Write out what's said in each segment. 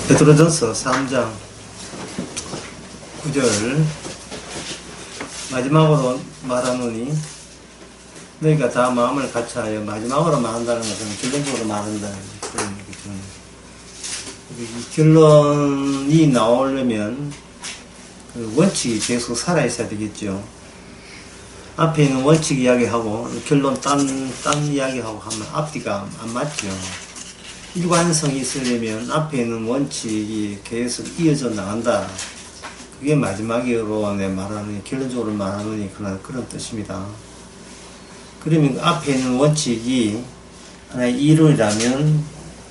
베드로전서 3장 9절 마지막으로 말하노니 너희가 다 마음을 같이하여 마지막으로 말한다는 것은 결론적으로 말한다는 그런 얘기죠. 이 결론이 나오려면 그 원칙이 계속 살아있어야 되겠죠. 앞에 있는 원칙 이야기하고 결론 딴 이야기하고 하면 앞뒤가 안 맞죠. 일관성이 있으려면 앞에 있는 원칙이 계속 이어져 나간다. 그게 마지막으로 말하는, 결론적으로 말하는 그런 뜻입니다. 그러면 그 앞에 있는 원칙이 하나의 이론이라면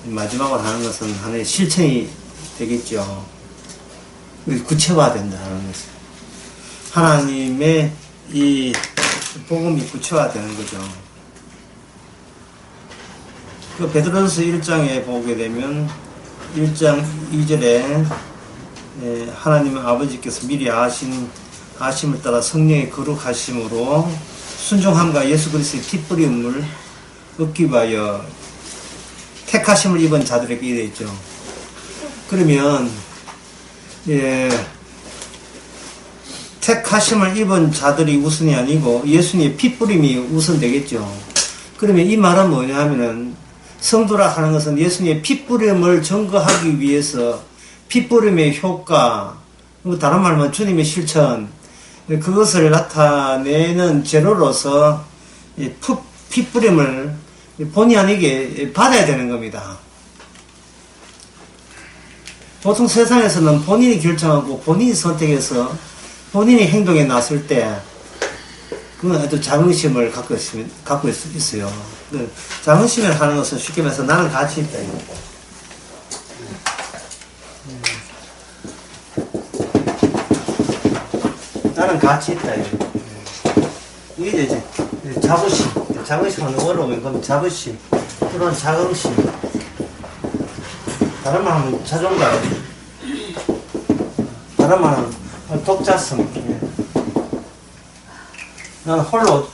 마지막으로 하는 것은 하나의 실천이 되겠죠. 구체화된다는 것은. 하나님의 이 복음이 구체화되는 거죠. 그 베드로전서 1장에 보게 되면 1장 2절에 하나님 아버지께서 미리 아심을 따라 성령의 거룩하심으로 순종함과 예수 그리스도의 피 뿌림을 얻기 위하여 택하심을 입은 자들에게 이래 있죠. 그러면 택하심을 입은 자들이 우선이 아니고 예수님의 피 뿌림이 우선 되겠죠. 그러면 이 말은 뭐냐 하면은 성도라 하는 것은 예수님의 피 뿌림을 증거하기 위해서 피 뿌림의 효과, 다른 말로 주님의 실천, 그것을 나타내는 제로로서 피 뿌림을 본의 아니게 받아야 되는 겁니다. 보통 세상에서는 본인이 결정하고 본인이 선택해서 본인이 행동에 나설 때 그건 아주 자긍심을 갖고 있어요. 자긍심을 하는 것은 쉽게 말해서 나는 가치 있다. 나는 가치 있다. 이게 이제 자부심. 자긍심은 어려우면 그럼 자부심. 그런 자긍심. 다른 말 하면 자존감. 다른 말 하면 독자성. 나는 홀로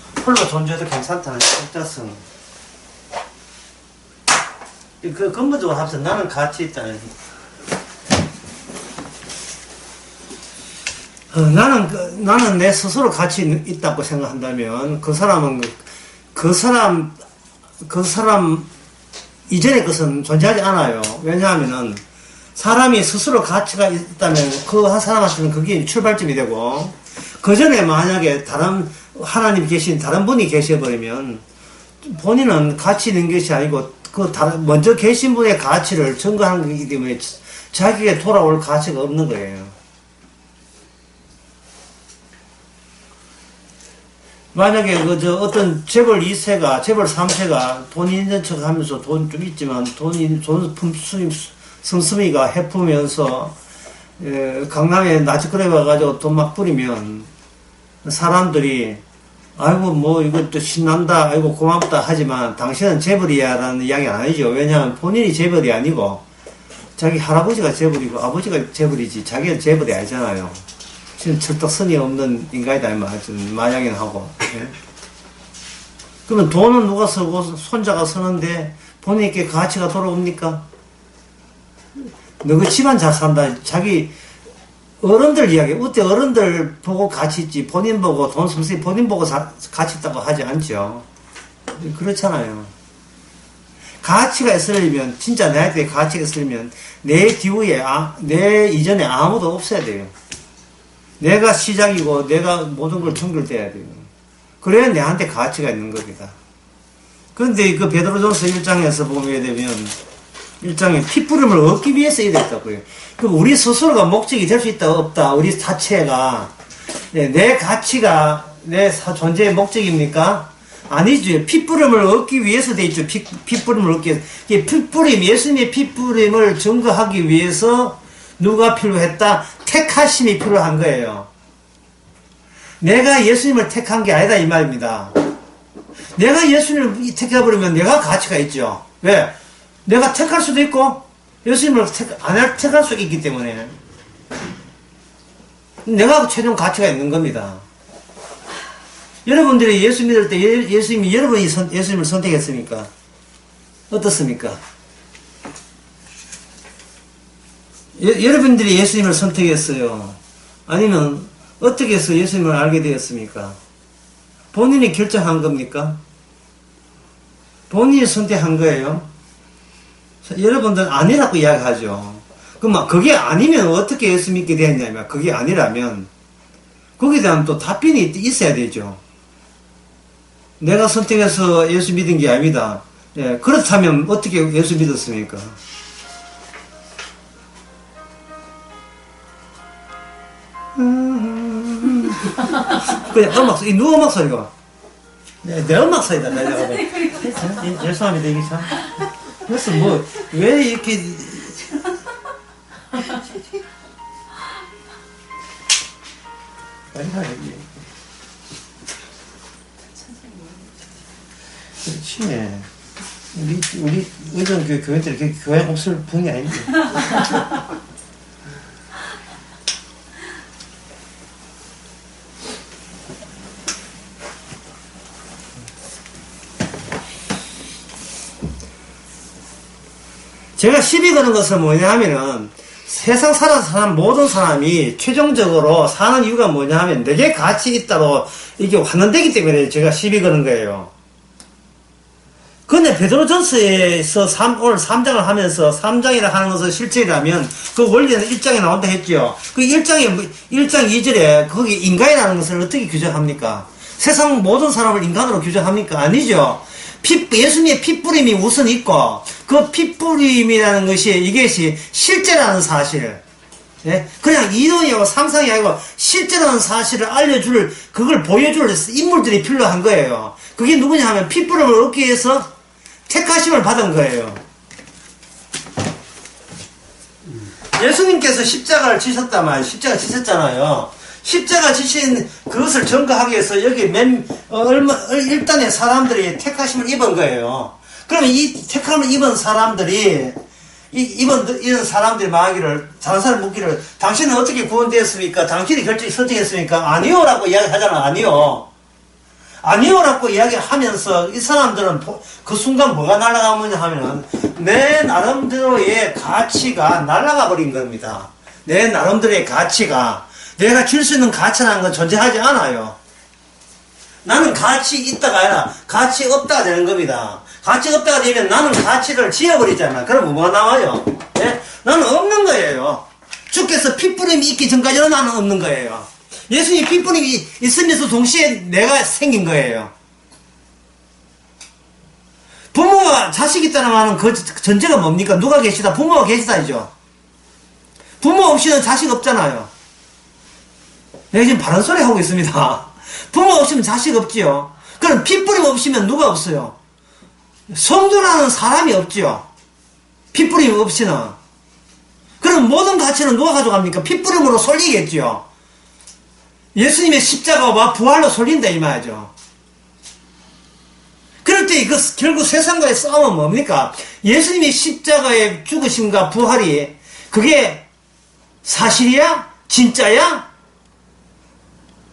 존재해도 괜찮다는 독자성. 그 근본적으로 합쳐 나는 가치 있다는. 나는 내 스스로 가치 있다고 생각한다면 그 사람 이전의 것은 존재하지 않아요. 왜냐하면은 사람이 스스로 가치가 있다면 그 한 사람한테는 그게 출발점이 되고 그 전에 만약에 하나님 계신 다른 분이 계셔버리면 본인은 가치 있는 것이 아니고 먼저 계신 분의 가치를 증거하는 것이기 때문에 자기에게 돌아올 가치가 없는 거예요. 만약에 어떤 재벌 2세가, 재벌 3세가 돈 있는 척 하면서 돈 좀 있지만 돈 씀씀이가 해프면서 강남에 나치클럽에 와가지고 돈 막 뿌리면 사람들이 아이고 뭐 이것도 신난다, 아이고 고맙다 하지만 당신은 재벌이야 라는 이야기는 아니죠. 왜냐하면 본인이 재벌이 아니고 자기 할아버지가 재벌이고 아버지가 재벌이지 자기는 재벌이 아니잖아요. 지금 철떡선이 없는 인간이다 이 말이죠. 마약이나 하고. 예? 그러면 돈은 누가 쓰고 손자가 쓰는데 본인에게 가치가 돌아옵니까? 너그 집안 잘 산다. 자기 어른들 이야기, 어때 어른들 보고 가치 있지 본인 보고 돈 씀씀이 본인 보고 가치 있다고 하지 않죠. 그렇잖아요. 가치가 있으려면 진짜 나한테 가치가 있으려면 내 뒤에 내 이전에 아무도 없어야 돼요. 내가 시작이고 내가 모든 걸 청결돼야 돼요. 그래야 내한테 가치가 있는 겁니다. 그런데 그 베드로전서 1장에서 보게 되면 1장에 핏부림을 얻기 위해서 이랬다고요. 그럼 우리 스스로가 목적이 될 수 있다 없다 우리 자체가 내 가치가 내 존재의 목적입니까? 아니죠. 핏부림을 얻기 위해서 돼 있죠. 핏부림을 얻기 위해서. 핏부림, 예수님의 핏부림을 증거하기 위해서 누가 필요했다? 택하심이 필요한 거예요. 내가 예수님을 택한 게 아니다 이 말입니다. 내가 예수님을 택해버리면 내가 가치가 있죠. 왜? 내가 택할 수도 있고 예수님을 택할 수 있기 때문에 내가 최종 가치가 있는 겁니다. 여러분들이 예수 믿을 때 예수님이 여러분이 예수님을 선택했습니까? 어떻습니까? 여러분들이 예수님을 선택했어요? 아니면 어떻게 해서 예수님을 알게 되었습니까? 본인이 결정한 겁니까? 본인이 선택한 거예요? 여러분들은 아니라고 이야기하죠. 그럼 그게 아니면 어떻게 예수 믿게 되었냐면, 그게 아니라면 거기에 대한 또 답변이 있어야 되죠. 내가 선택해서 예수 믿은 게 아닙니다. 예, 그렇다면 어떻게 예수 믿었습니까? 그냥 누구 음악 소리가? 내 음악 소리다. 죄송합니다. 이게 참. 그래서 왜 이렇게. 그렇지. 우리 의정 교회들 이렇게 교회 없을 분이 아닌데. 제가 시비 거는 것은 뭐냐 하면은, 세상 사는 모든 사람이 최종적으로 사는 이유가 뭐냐 하면, 내게 가치 있다고 이게 환원되기 때문에 제가 시비 거는 거예요. 근데 베드로전서에서 오늘 3장을 하면서 3장이라 하는 것은 실제라면 그 원리는 1장에 나온다 했죠. 그 1장 2절에 거기 인간이라는 것을 어떻게 규정합니까? 세상 모든 사람을 인간으로 규정합니까? 아니죠. 예수님의 핏부림이 우선 있고, 그 핏부림이라는 것이 이것이 실제라는 사실, 예? 그냥 이론이고 상상이 아니고 실제라는 사실을 알려줄, 그걸 보여줄 인물들이 필요한 거예요. 그게 누구냐 하면 핏부림을 얻기 위해서 택하심을 받은 거예요. 예수님께서 십자가를 지셨단 십자가 지셨잖아요. 십자가 지신 그것을 증거하기 위해서 여기 일단의 사람들이 택하심을 입은 거예요. 그러면 이 택함을 입은 사람들이, 이런 사람들이 말하기를, 다른 사람 묻기를, 당신은 어떻게 구원되었습니까? 당신이 선택했습니까? 아니요라고 이야기하잖아. 아니요라고 이야기하면서 이 사람들은 그 순간 뭐가 날아가느냐 하면은 내 나름대로의 가치가 날아가 버린 겁니다. 내 나름대로의 가치가, 내가 줄 수 있는 가치라는 건 존재하지 않아요. 나는 가치 있다가 아니라 가치 없다가 되는 겁니다. 가치 없다가 되면 나는 가치를 지어버리잖아. 그럼 뭐가 나와요? 예? 나는 없는 거예요. 주께서 핏부림이 있기 전까지는 나는 없는 거예요. 예수님이 핏부림이 있으면서 동시에 내가 생긴 거예요. 부모와 자식이 있다는 말은 그 전제가 뭡니까? 누가 계시다? 부모가 계시다이죠. 부모 없이는 자식 없잖아요. 내가 지금 바른 소리 하고 있습니다. 부모 없으면 자식 없지요. 그럼 핏부림 없으면 누가 없어요? 성도라는 사람이 없지요. 핏부림 없이는. 그럼 모든 가치는 누가 가져갑니까? 핏부림으로 솔리겠지요. 예수님의 십자가와 부활로 솔린다 이 말이죠. 그럴 때 결국 세상과의 싸움은 뭡니까? 예수님의 십자가의 죽으심과 부활이 그게 사실이야? 진짜야?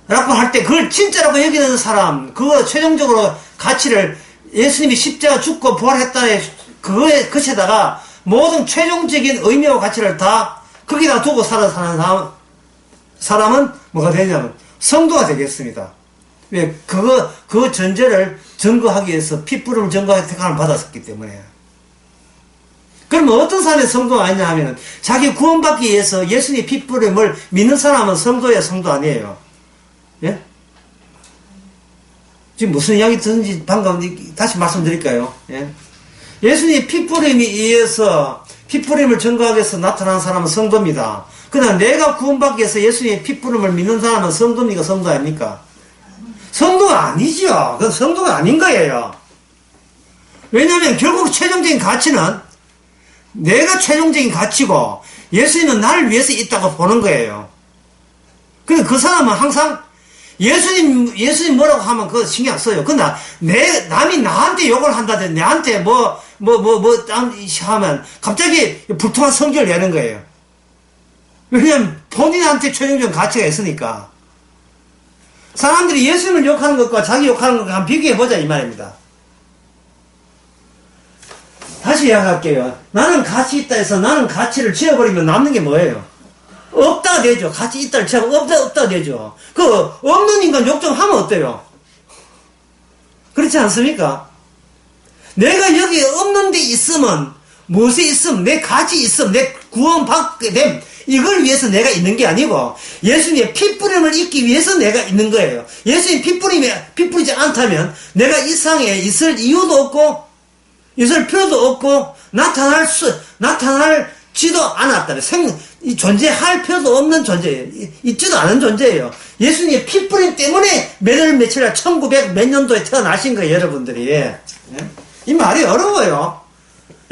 라고 할 때 그걸 진짜라고 여기는 사람, 그거 최종적으로 가치를 예수님이 십자가 죽고 부활했다는 그거에 그쳐다가 모든 최종적인 의미와 가치를 다 거기다 두고 사는 사람은 뭐가 되냐면 성도가 되겠습니다. 왜? 그 전제를 증거하기 위해서 핏부림을 증거하기 택함을 받았었기 때문에. 그러면 어떤 사람이 성도가 아니냐 하면 자기 구원받기 위해서 예수님의 핏부림을 믿는 사람은 성도야, 성도 아니에요. 예? 지금 무슨 이야기 듣는지 방금 다시 말씀드릴까요? 예? 예수님의 핏부림에 의해서 핏부림을 증거하기 위해서 나타난 사람은 성도입니다. 그러나 내가 구원받기 위해서 예수님의 핏부림을 믿는 사람은 성도입니까? 성도 아닙니까? 성도가 아니죠. 그건 성도가 아닌 거예요. 왜냐하면 결국 최종적인 가치는 내가 최종적인 가치고 예수님은 나를 위해서 있다고 보는 거예요. 근데 그 사람은 항상 예수님 뭐라고 하면 그거 신경 안 써요. 그러나 남이 나한테 욕을 한다든지 내한테 하면 갑자기 불통한 성질을 내는 거예요. 왜냐면 본인한테 최종적인 가치가 있으니까. 사람들이 예수님을 욕하는 것과 자기 욕하는 것과 한번 비교해보자 이 말입니다. 다시 다시 이야기할게요. 나는 가치 있다 해서 나는 가치를 지어버리면 남는 게 뭐예요? 없다 되죠. 가치 있다를 지어고 없다 되죠. 그 없는 인간 욕 좀 하면 어때요? 그렇지 않습니까? 내가 여기 없는 데 있으면 무엇이 있음, 내 가치 있음, 내 구원받게 됨, 이걸 위해서 내가 있는 게 아니고 예수님의 피뿌림을 잊기 위해서 내가 있는 거예요. 예수님 피뿌리지 않다면 내가 이 세상에 있을 이유도 없고 있을 필요도 없고 나타날지도 않았다면 존재할 필요도 없는 존재예요. 있지도 않은 존재예요. 예수님의 피뿌림 때문에 며칠 1900 몇 년도에 태어나신 거예요, 여러분들이. 예? 이 말이 어려워요.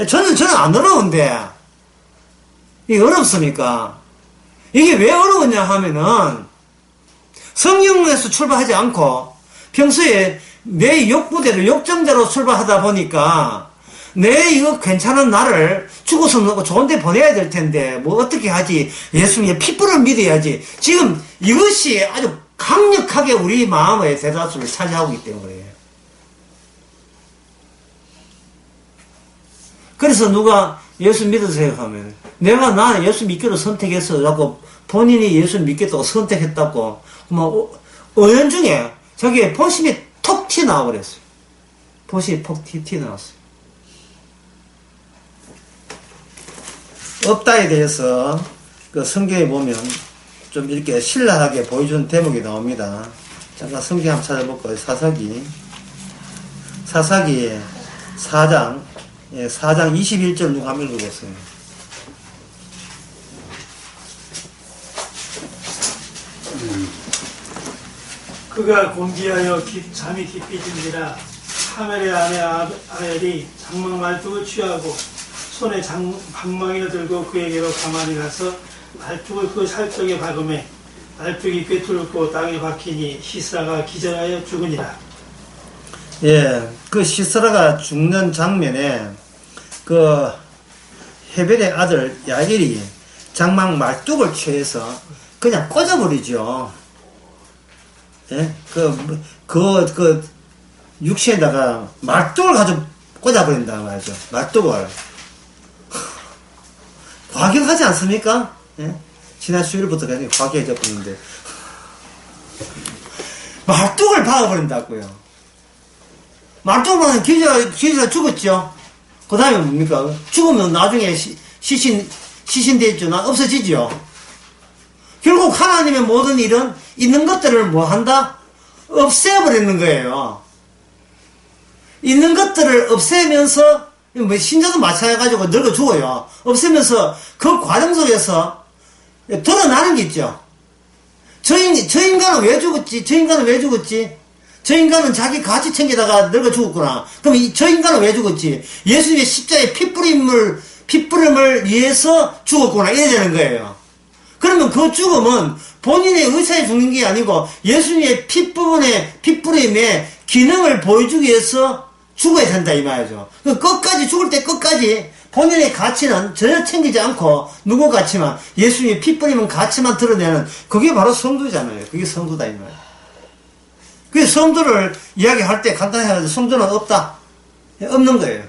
저는 안 어려운데 이게 어렵습니까? 이게 왜 어려웠냐 하면은 성령에서 출발하지 않고 평소에 내 욕구대로 욕정대로 출발하다 보니까 내 이거 괜찮은 나를 죽어서 좋은 데 보내야 될 텐데 뭐 어떻게 하지? 예수님의 피부를 믿어야지. 지금 이것이 아주 강력하게 우리 마음의 대다수를 차지하고 있기 때문에. 그래서 누가 예수 믿으세요 하면 나는 예수 믿기로 선택했어 라고 본인이 예수 믿겠다고 선택했다고 뭐 은연중에 자기의 본심이 톡 튀어나와 버렸어요. 본심이 톡 튀어나왔어요. 없다에 대해서 그 성경에 보면 좀 이렇게 신랄하게 보여주는 대목이 나옵니다. 잠깐 성경 한번 찾아볼까요? 사사기 4장 21절 누가 한번 읽어보세요. 그가 곤기하여 잠이 깊이 든지라 하멜의 아내 아벨이 장막 말뚝을 취하고 손에 방망이를 들고 그에게로 가만히 가서 말뚝을 그 살적에 박음에 말뚝이 꿰뚫고 땅에 박히니 시스라가 기절하여 죽으니라. 예, 그 시스라가 죽는 장면에 그 헤벨의 아들 야일이 장막 말뚝을 취해서 그냥 꽂아버리죠. 예, 그 육시에다가 말뚝을 가지고 꽂아버린다 말이죠. 말뚝을. 과격하지 않습니까? 예? 지난 수요일부터 굉장히 과격해졌는데 말뚝을 박아버린다고요. 말뚝만 기절 죽었죠. 그 다음에 뭡니까? 죽으면 나중에 시신되죠. 없어지죠. 결국 하나님의 모든 일은 있는 것들을 뭐 한다? 없애버리는 거예요. 있는 것들을 없애면서 뭐 신자도 마찬가지고 늙어 죽어요. 없애면서 그 과정 속에서 드러나는 게 있죠. 저 인간은 왜 죽었지? 저 인간은 자기 가치 챙기다가 늙어 죽었구나. 그럼 저 인간은 왜 죽었지? 예수님의 십자가의 피뿌림을 위해서 죽었구나. 이래야 되는 거예요. 그러면 그 죽음은 본인의 의사에 죽는 게 아니고 예수님의 피뿌림의 기능을 보여주기 위해서 죽어야 된다 이 말이죠. 끝까지 죽을 때 끝까지 본인의 가치는 전혀 챙기지 않고 누구 가치만 예수님의 피뿌림은 가치만 드러내는 그게 바로 성도잖아요. 그게 성도다 이 말이에요. 그 성도를 이야기할 때 간단히 해가지고 성도는 없다. 없는 거예요.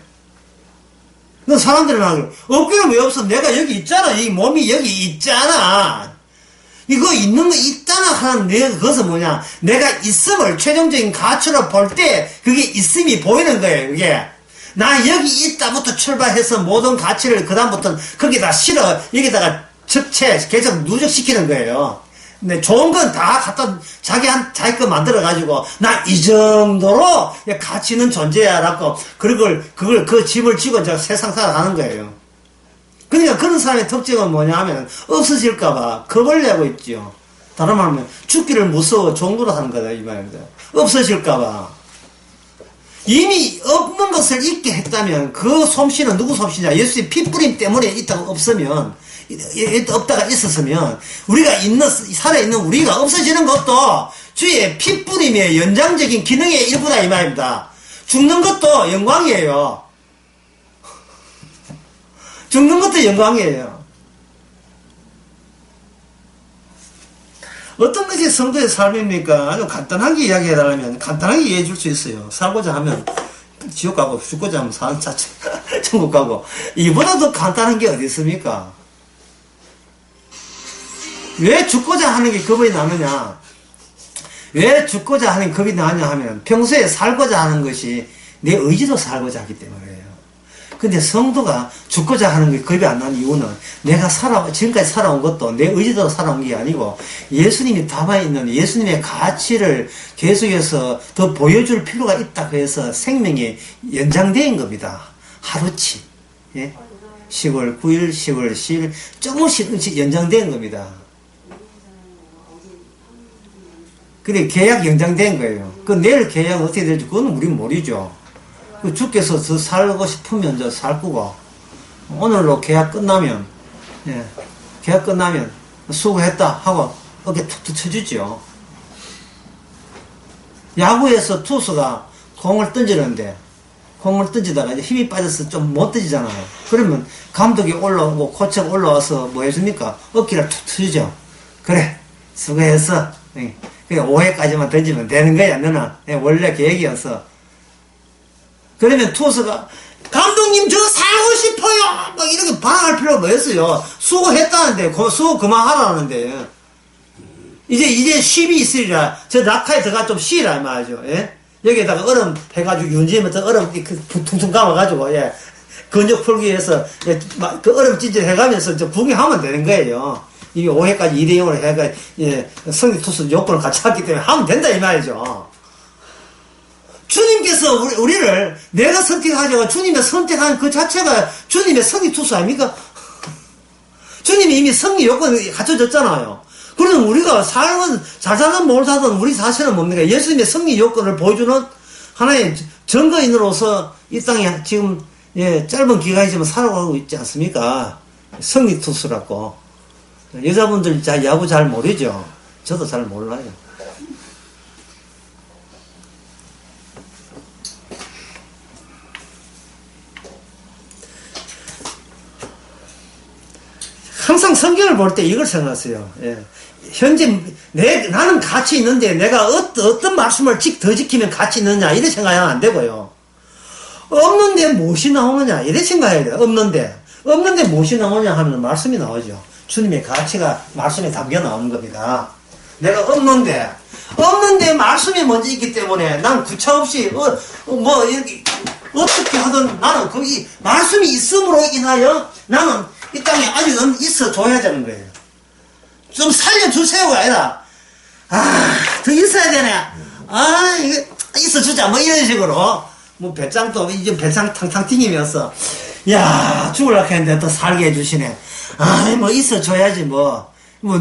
그 사람들은 하고 없기는 왜 없어? 내가 여기 있잖아. 이 몸이 여기 있잖아. 이거 있는 거 있다나 하는 그것은 뭐냐? 내가 있음을 최종적인 가치로 볼 때 그게 있음이 보이는 거예요. 그게 나 여기 있다부터 출발해서 모든 가치를 그 다음부터는 거기다 실어 여기다가 계속 누적시키는 거예요. 근데 좋은 건 다 갖다 자기 거 만들어가지고 나 이 정도로 가치 있는 존재야라고 그 짐을 지고 이제 세상 살아가는 거예요. 그러니까 그런 사람의 특징은 뭐냐 하면 없어질까봐 겁을 내고 있죠. 다른 말하면 죽기를 무서워 종도로 하는 거다 이 말입니다. 없어질까봐. 이미 없는 것을 있게 했다면 그 솜씨는 누구 솜씨냐? 예수의 피뿌림 때문에 있다가 없으면 없다가 있었으면 우리가 살아있는 우리가 없어지는 것도 주의 피뿌림의 연장적인 기능의 일부다 이 말입니다. 죽는 것도 영광이에요. 죽는 것도 영광이에요. 어떤 것이 성도의 삶입니까? 아주 간단하게 이야기해달라면 간단하게 이해해 줄 수 있어요. 살고자 하면 지옥 가고 죽고자 하면 사는 자체 천국 가고 이보다 더 간단한 게 어디 있습니까? 왜 죽고자 하는 게 겁이 나느냐? 왜 죽고자 하는 게 겁이 나냐 하면 평소에 살고자 하는 것이 내 의지로 살고자 하기 때문이에요. 근데 성도가 죽고자 하는 게 겁이 안 나는 이유는 내가 지금까지 살아온 것도 내 의지대로 살아온 게 아니고 예수님이 담아있는 예수님의 가치를 계속해서 더 보여줄 필요가 있다고 해서 생명이 연장된 겁니다. 하루치. 예? 10월 9일, 10월 10일 조금씩 연장된 겁니다. 근데 계약 연장된 거예요. 그 내일 계약 어떻게 될지 그건 우린 모르죠. 주께서 더 살고 싶으면 저 살 거고, 오늘로 계약 끝나면, 예, 계약 끝나면 수고했다 하고 어깨 툭툭 쳐주죠. 야구에서 투수가 공을 던지는데, 공을 던지다가 이제 힘이 빠져서 좀 못 던지잖아요. 그러면 감독이 올라오고 코치가 올라와서 뭐 해줍니까? 어깨를 툭 쳐주죠. 그래, 수고했어. 예. 그냥 5회까지만 던지면 되는 거야, 너는. 예, 원래 계획이었어. 그러면 투수가 감독님 저 살고 싶어요 막 이렇게 반항할 필요가 뭐였어요. 수고했다는데 수고 그만하라는데 이제 쉼이 있으리라. 저 낙하에 들어가 좀 쉬라 말이죠. 예? 여기에다가 얼음 해가지고 윤지면 또 얼음 퉁퉁 감아가지고 예. 근육 풀기 위해서 예, 그 얼음 찜질 해가면서 저 구경하면 되는 거예요. 이게 5회까지 2대0으로 해가 예, 성리 투수 요건을 같이 했기 때문에 하면 된다 이 말이죠. 주님께서 우리를 내가 선택하자고 주님의 선택한 그 자체가 주님의 성리 투수 아닙니까? 주님이 이미 성리 요건이 갖춰졌잖아요. 그러면 우리가 잘 살든 못 살든 우리 자신은 뭡니까? 예수님의 성리 요건을 보여주는 하나의 증거인으로서 이 땅에 지금 예, 짧은 기간이지만 살아가고 있지 않습니까? 성리 투수라고. 여자분들 야구 잘 모르죠? 저도 잘 몰라요. 항상 성경을 볼 때 이걸 생각하세요. 예. 현재 나는 가치 있는데 내가 어떤 말씀을 더 지키면 가치 있느냐 이래 생각하면 안 되고요. 없는데 무엇이 나오느냐 이래 생각해야 돼요. 없는데 무엇이 나오냐 하면 말씀이 나오죠. 주님의 가치가 말씀에 담겨 나오는 겁니다. 내가 없는데 말씀이 먼저 있기 때문에 난 구차없이 이렇게 어떻게 하든 나는 거기 말씀이 있음으로 인하여 나는 이 땅에 아직 있어 줘야 되는 거예요. 좀 살려주세요가 아니라 더 있어야 되네. 이게 있어 주자 뭐 이런 식으로 뭐 배짱도 이제 배짱 탕탕 튀기면서 야 죽으려고 했는데 또 살게 해주시네. 뭐 있어 줘야지 뭐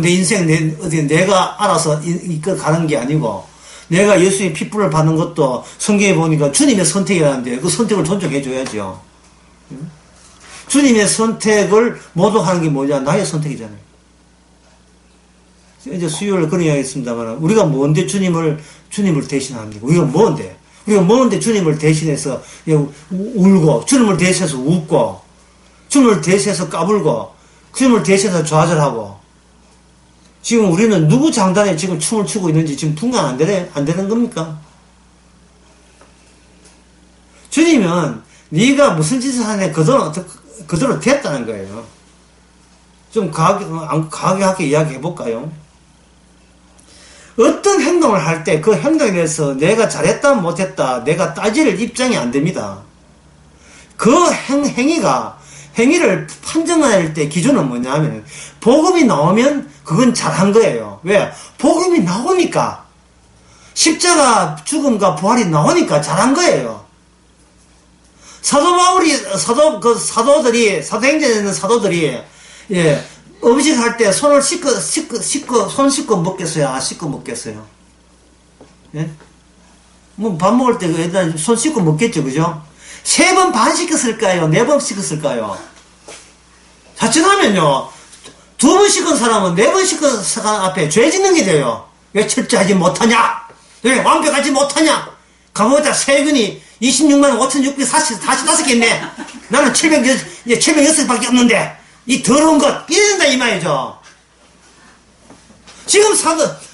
내 인생 내가 알아서 이끌어 가는 게 아니고 내가 예수의 핏불을 받는 것도 성경에 보니까 주님의 선택이라는데 그 선택을 존중해 줘야죠. 주님의 선택을 모독하는 게 뭐냐? 나의 선택이잖아요. 이제 수요일 그런 이야기 했습니다만, 우리가 뭔데 주님을 대신하는 게, 우리가 뭔데 주님을 대신해서 울고, 주님을 대신해서 웃고, 주님을 대신해서 까불고, 주님을 대신해서 좌절하고, 지금 우리는 누구 장단에 지금 춤을 추고 있는지 지금 분간 안 되는 겁니까? 주님은 네가 무슨 짓을 하냐 그대로 됐다는 거예요. 좀 과하게 이야기해 볼까요? 어떤 행동을 할 때 그 행동에 대해서 내가 잘했다 못했다 내가 따질 입장이 안 됩니다. 그 행위를 판정할 때 기준은 뭐냐면 복음이 나오면 그건 잘한 거예요. 왜? 복음이 나오니까 십자가 죽음과 부활이 나오니까 잘한 거예요. 사도 바울이 사도행전에 있는 사도들이 예, 음식할 때 손을 손 씻고 먹겠어요? 안 씻고 먹겠어요? 예? 뭐 밥 먹을 때 일단 손 씻고 먹겠죠, 그죠? 3번 반 씻었을까요? 4번 씻었을까요? 자칫하면요, 2번 씻은 사람은 4번 씻은 사람 앞에 죄 짓는 게 돼요. 왜 철저하지 못하냐? 왜 완벽하지 못하냐? 가보자 세균이 26만 5,645개 있네. 나는 706밖에 없는데 이 더러운 것 이런다 이 말이죠. 지금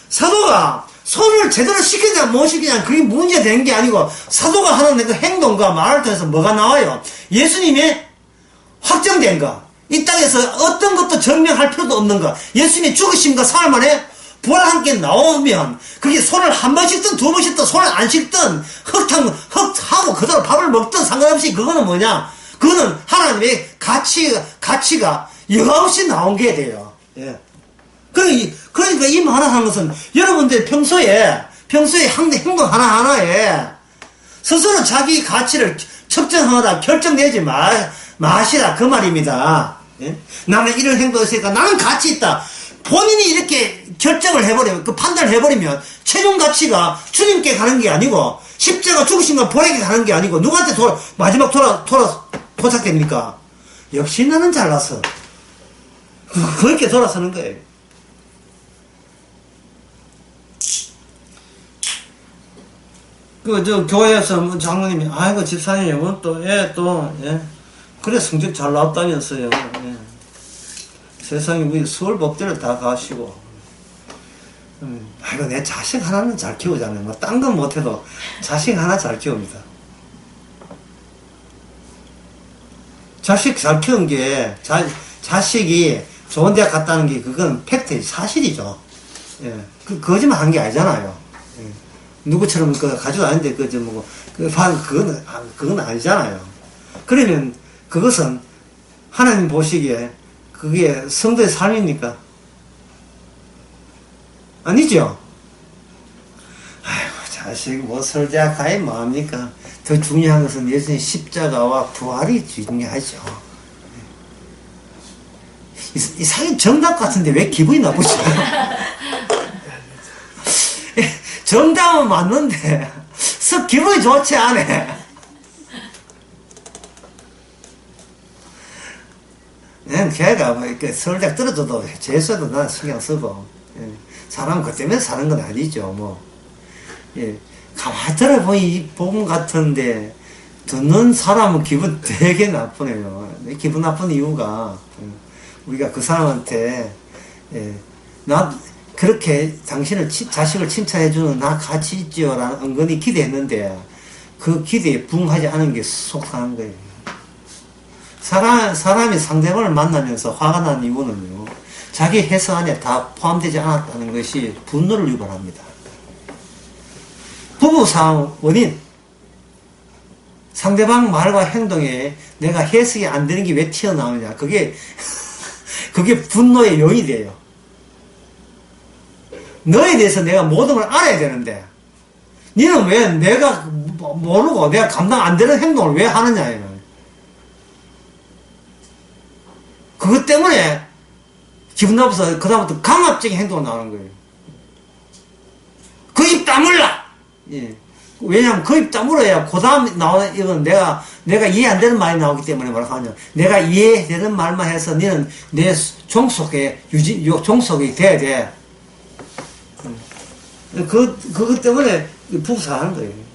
사도가 손을 제대로 시키냐 못 시키냐 그게 문제되는 게 아니고 사도가 하는 그 행동과 말을 통해서 뭐가 나와요? 예수님이 확정된 거. 이 땅에서 어떤 것도 증명할 필요도 없는 거. 예수님이 죽으심과 사흘 만에 부활 함께 나오면 그게 손을 한 번 씻든 두 번 씻든 손을 안 씻든 흙하고 그대로 밥을 먹든 상관없이 그거는 뭐냐? 그거는 하나님의 가치가 여과없이 나온 게 돼요. 예. 그러니까 이 말하는 것은 여러분들 평소에 행동 하나하나에 스스로 자기 가치를 측정하라 결정내지 마시라 그 말입니다. 예? 나는 이런 행동을 했으니까 나는 가치 있다. 본인이 이렇게 결정을 해버리면 그 판단을 해버리면 최종 가치가 주님께 가는 게 아니고 십자가 죽으신 건 본에게 가는 게 아니고 누구한테 마지막 도착됩니까? 역시 나는 잘났어. 그렇게 돌아서는 거예요. 교회에서 장로님이, 아이고, 집사님, 예. 그래, 성적 잘 나왔다면서요. 예. 세상에, 우리 서울법대를 다 가시고. 아이고, 내 자식 하나는 잘 키우잖아요. 뭐, 딴 건 못해도 자식 하나 잘 키웁니다. 자식 잘 키운 게, 자식이 좋은 대학 갔다는 게, 그건 팩트, 사실이죠. 예. 거짓말 한 게 아니잖아요. 예. 누구처럼 가지고 다니는데, 그건 아니잖아요. 그러면 그것은 하나님 보시기에 그게 성도의 삶입니까? 아니죠? 아이고, 자식, 설대학 가야 뭐합니까? 더 중요한 것은 예수님 십자가와 부활이 중요하죠. 이 사실 정답 같은데 왜 기분이 나쁘지? 정답은 맞는데 기분이 좋지 않아. 걔가 서울대학 떨어져도 재수해도 난 신경 쓰고, 사람 그 때문에 사는 건 아니죠. 가만히 들어보니 이 복음 같은데 듣는 사람은 기분 되게 나쁘네요. 기분 나쁜 이유가 우리가 그 사람한테 그렇게 당신을 자식을 칭찬해주는 나 가치 있지요 라는 은근히 기대했는데 그 기대에 부응하지 않은 게 속상한 거예요. 사람이 상대방을 만나면서 화가 난 이유는요, 자기 해석 안에 다 포함되지 않았다는 것이 분노를 유발합니다. 부부싸움 원인, 상대방 말과 행동에 내가 해석이 안 되는 게 왜 튀어나오느냐, 그게 분노의 요인이 돼요. 너에 대해서 내가 모든 걸 알아야 되는데 니는 왜 내가 모르고 내가 감당 안 되는 행동을 왜 하느냐. 그것 때문에 기분 나빠서 그다음부터 강압적인 행동이 나오는 거예요. 그 입 다물라. 예. 왜냐하면 그 입 다물어야 그 다음 나오는 이건 내가 이해 안 되는 말이 나오기 때문에 뭐라고 하냐. 내가 이해되는 말만 해서 너는 내 종속에 종속이 돼야 돼. 그것 때문에 부부싸움하는 거예요.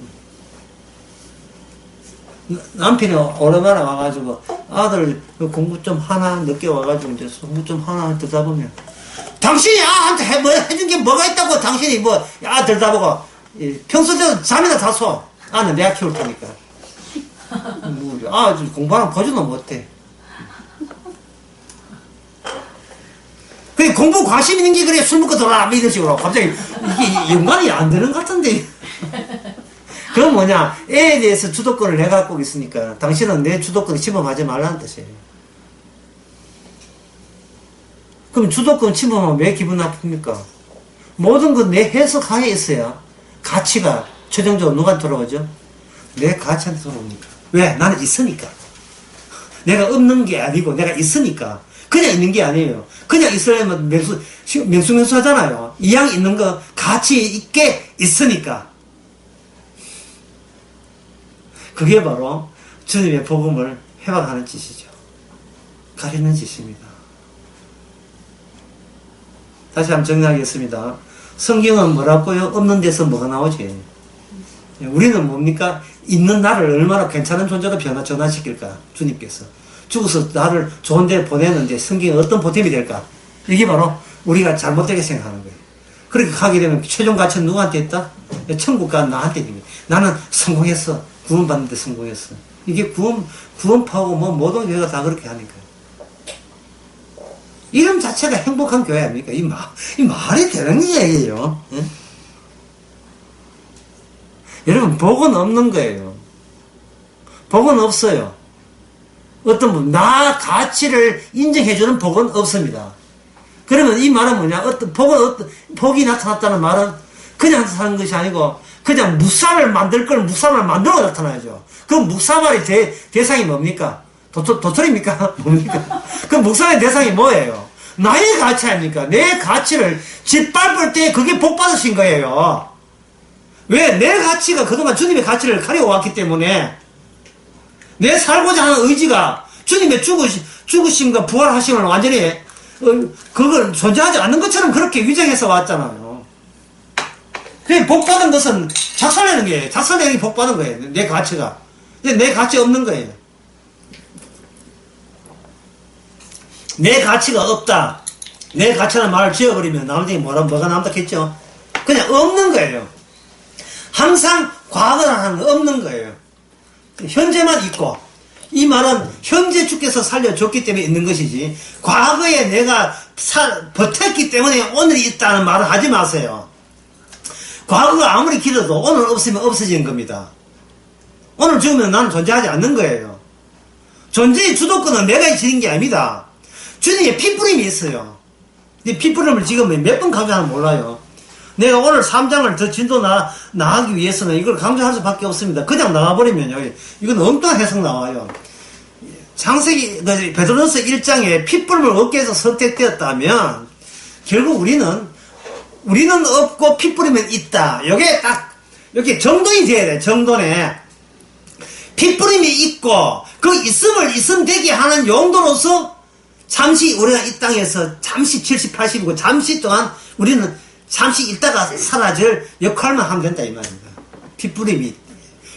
남편이 오랜만에 와가지고 아들 공부 좀 하나 늦게 와가지고 이제 공부 좀 하나 듣다 보면 당신이 아한테 해준 게 뭐가 있다고 당신이 듣다 보고 평소대로 잠이나 자서 아는 내가 키울 테니까 공부하는 보지도 못해. 그래 공부 관심 있는 게 그래 술 먹고 돌아라 이런 식으로 갑자기 이게 연관이 안 되는 것 같은데. 그건 뭐냐, 애에 대해서 주도권을 내가 갖고 있으니까 당신은 내 주도권을 침범하지 말라는 뜻이에요. 그럼 주도권 침범하면 왜 기분 나쁩니까? 모든 건 내 해석 하에 있어야 가치가 최종적으로 누구한테 돌아오죠? 내 가치한테 돌아옵니까? 왜? 나는 있으니까. 내가 없는 게 아니고 내가 있으니까. 그냥 있는 게 아니에요. 그냥 있으려면 명수명수 하잖아요. 이왕 있는 거 가치 있게 있으니까. 그게 바로 주님의 복음을 회방하는 짓이죠. 가리는 짓입니다. 다시 한번 정리하겠습니다. 성경은 뭐라고요? 없는 데서 뭐가 나오지? 우리는 뭡니까? 있는 나를 얼마나 괜찮은 존재로 전환시킬까? 주님께서. 죽어서 나를 좋은 데 보내는데 성경이 어떤 보탬이 될까? 이게 바로 우리가 잘못되게 생각하는 거예요. 그렇게 가게 되면 최종 가치는 누구한테 있다? 천국과 나한테 있는 거야. 나는 성공했어. 구원받는데 성공했어. 이게 구원파하고 뭐 모든 교회가 다 그렇게 하니까. 이름 자체가 행복한 교회 아닙니까? 이 말이 되는 얘기예요. 예? 여러분, 복은 없는 거예요. 복은 없어요. 어떤 분, 나 가치를 인정해주는 복은 없습니다. 그러면 이 말은 뭐냐? 복이 나타났다는 말은 그냥 사는 것이 아니고, 그냥 묵사를 만들 걸 묵사를 만들어 나타나야죠. 그 묵사말의 대상이 뭡니까? 도토리입니까? 뭡니까? 그 묵사의 대상이 뭐예요? 나의 가치 아닙니까? 내 가치를 짓밟을 때 그게 복 받으신 거예요. 왜? 내 가치가 그동안 주님의 가치를 가려왔기 때문에 내 살고자 하는 의지가 주님의 죽으심과 부활하심을 완전히 그걸 존재하지 않는 것처럼 그렇게 위장해서 왔잖아요. 그 복 받은 것은 작살내는 거예요. 작살내는 게 복 받은 거예요. 내 가치가. 내 가치 없는 거예요. 내 가치가 없다. 내 가치라는 말을 지어버리면 나머지 뭐가 남다겠죠? 그냥 없는 거예요. 항상 과거라는 건 없는 거예요. 현재만 있고, 이 말은 현재 주께서 살려줬기 때문에 있는 것이지, 과거에 내가 버텼기 때문에 오늘이 있다는 말을 하지 마세요. 과거가 아무리 길어도 오늘 없으면 없어지는 겁니다. 오늘 죽으면 나는 존재하지 않는 거예요. 존재의 주도권은 내가 지닌 게 아닙니다. 주님의 피뿌림이 있어요. 이 피뿌림을 지금 몇 번 강조하면 몰라요. 내가 오늘 3장을 더 진도 나가기 위해서는 이걸 강조할 수밖에 없습니다. 그냥 나와버리면요, 이건 엉뚱한 해석 나와요. 창세기, 베드로전서 1장에 피뿌림을 얻기 위해서 선택되었다면, 결국 우리는 없고 피뿌림은 있다. 요게 딱, 이렇게 정돈이 돼야 돼, 정돈에. 피뿌림이 있고, 그 있음 되게 하는 용도로서, 잠시 우리가 이 땅에서 잠시 70, 80이고, 잠시 동안 우리는 잠시 있다가 사라질 역할만 하면 된다, 이 말입니다. 피뿌림이.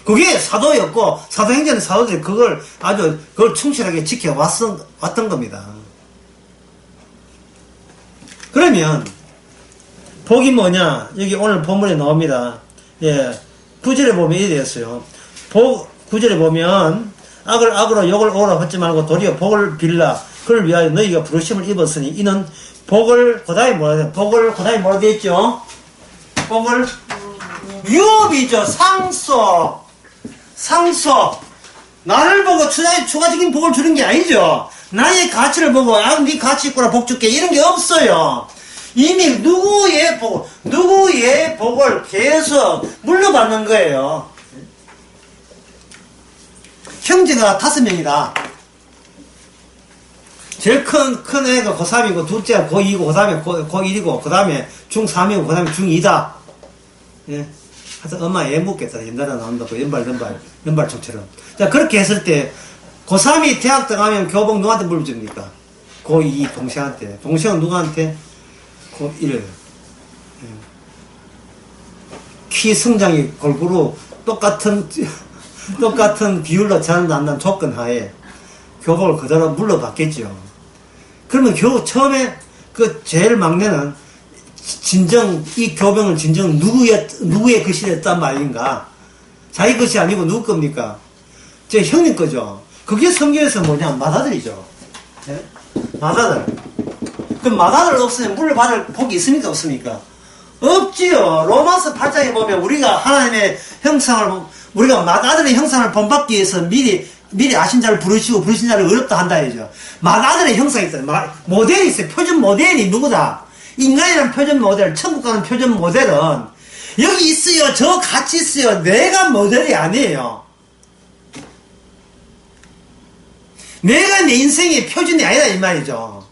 그게 사도였고, 사도행전의 사도들이 그걸 충실하게 지켜왔던 겁니다. 그러면, 복이 뭐냐? 여기 오늘 본문에 나옵니다. 예. 9절에 보면 이래 되었어요. 9절에 보면, 악으로 욕을 오라 하지 말고 도리어 복을 빌라. 그를 위하여 너희가 부르심을 입었으니, 이는 복을, 그 다음에 뭐라 되어있죠? 복을, 유업이죠. 상속. 나를 보고 추가적인 복을 주는 게 아니죠. 나의 가치를 보고, 네 가치 있구나, 복 줄게. 이런 게 없어요. 이미 누구의 복을 계속 물려받는 거예요. 형제가 5명이다. 제일 큰 애가 고3이고, 둘째가 고2고, 그 다음에 고1이고, 그 다음에 중3이고, 그 다음에 중2다. 예. 하여튼 엄마 애 묻겠다. 옛날에 나온다고. 연발총처럼. 자, 그렇게 했을 때, 고3이 대학 들어가면 교복 누구한테 물려줍니까? 고2 동생한테. 동생은 누구한테? 고1. 예. 키 성장이 골고루 똑같은 비율로 자란다는 조건 하에 교복을 그대로 물러받겠죠. 그러면 처음에 제일 막내는 이 교병은 진정 누구의 것이랬단 말인가? 자기 것이 아니고 누구 겁니까? 제 형님 거죠. 그게 성경에서 뭐냐? 맏아들이죠. 네? 맏아들. 그럼 맏아들 없으면 물려받을 복이 있습니까? 없습니까? 없지요. 로마서 8장에 보면 우리가 하나님의 우리가 맏아들의 형상을 본받기 위해서 미리 아신 자를 부르시고 부르신 자를 어렵다 한다 해죠. 맏아들의 형상이 있어요. 모델이 있어요. 표준 모델이 누구다? 인간이라는 표준 모델, 천국 가는 표준 모델은 여기 있어요. 저 같이 있어요. 내가 모델이 아니에요. 내가 내 인생의 표준이 아니다 이 말이죠.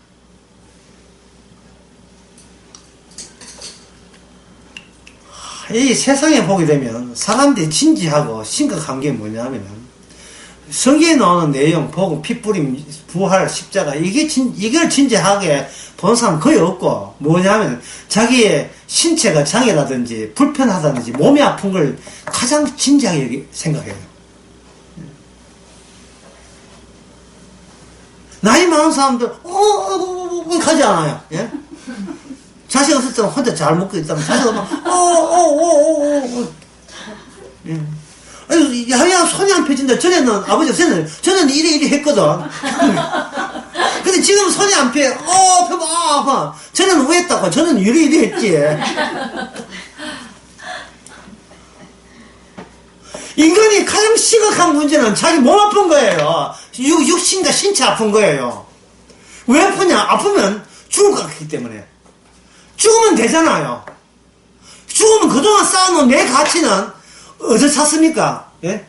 이 세상에 보게 되면 사람들이 진지하고 심각한 게 뭐냐면 성경에 나오는 내용, 복음, 핏부림, 부활, 십자가 이걸 진지하게 본 사람 거의 없고 뭐냐면 자기의 신체가 장애라든지 불편하다든지 몸이 아픈 걸 가장 진지하게 생각해요. 나이 많은 사람들 하지 않아요. 예? 자식 없을 때는 혼자 잘 먹고 있다면 자식은 막, 예. 아유, 야, 손이 안 펴진다. 전에는, 아버지 없었는데, 전에는 이래 했거든. 근데 지금 손이 안 펴. 펴봐, 아파. 전에는 왜 했다고? 저는 이래 했지. 인간이 가장 심각한 문제는 자기 몸 아픈 거예요. 육신과 신체 아픈 거예요. 왜 아프냐? 아프면 죽을 것 같기 때문에. 죽으면 되잖아요. 죽으면 그동안 쌓아놓은 내 가치는 어디서 찾습니까? 예?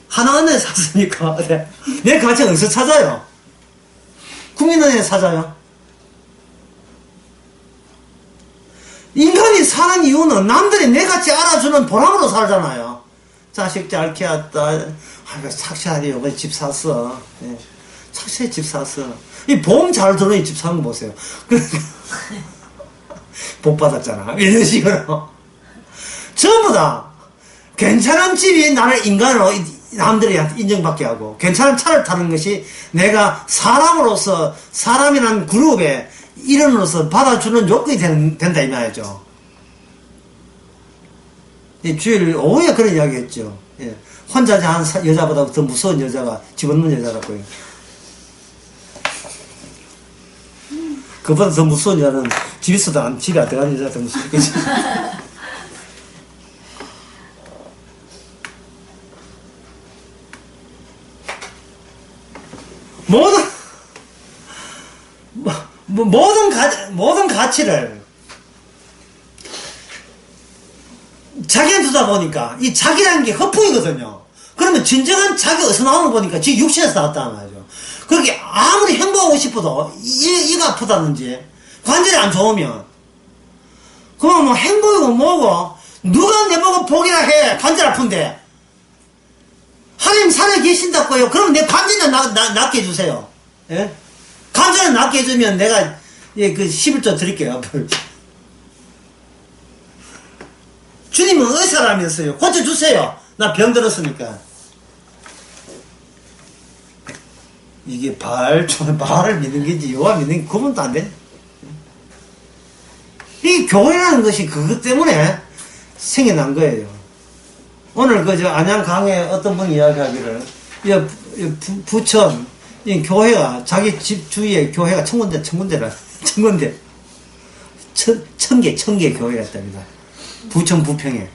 하나은행에 찾습니까? 네. 내 가치는 어디서 찾아요? 국민은행에 찾아요. 인간이 사는 이유는 남들이 내 가치 알아주는 보람으로 살잖아요. 자식 잘 키웠다. 아이고, 착실하게 요번에 집 샀어. 예. 착실히 집 샀어. 이 보험 잘 들어오니 집 사는 거 보세요. 복 받았잖아. 이런 식으로. 전부 다 괜찮은 집이 나를 인간으로 남들한테 인정받게 하고 괜찮은 차를 타는 것이 내가 사람으로서 사람이라는 그룹의 일원으로서 받아주는 요건이 된다 이 말이죠. 주일 오후에 그런 이야기 했죠. 예. 혼자 한 여자보다 더 무서운 여자가 집어넣는 여자라고요. 그보다 더 무서운 여자는 집에 있어도 집에 안 들어가는 여자가 더 무섭겠지. 모든 가치를 자기한테 주다 보니까 이 자기라는 게 허풍이거든요. 그러면 진정한 자기 어디서 나오는 거 보니까 지 육신에서 나왔다는 말이죠. 그렇게 아무리 행복하고 싶어도 이가 아프다든지 관절이 안 좋으면 그러면 뭐 행복이고 뭐고 누가 내보고 복이라 해. 관절 아픈데 하나님 살아 계신다고요. 그럼 내 관절을 낫게 해주세요. 예? 관절을 낫게 해주면 내가 그 11조 드릴게요. 주님은 의사라면서요. 고쳐주세요. 나 병들었으니까. 이게 바알을 믿는 게지 여호와 믿는 게 구분도 안 돼. 이 교회라는 것이 그것 때문에 생겨난 거예요. 오늘 안양 강에 어떤 분이 이야기하기를 부천 이 교회가 자기 집 주위에 교회가 천군데 1000개 교회가 있답니다. 부천 부평에.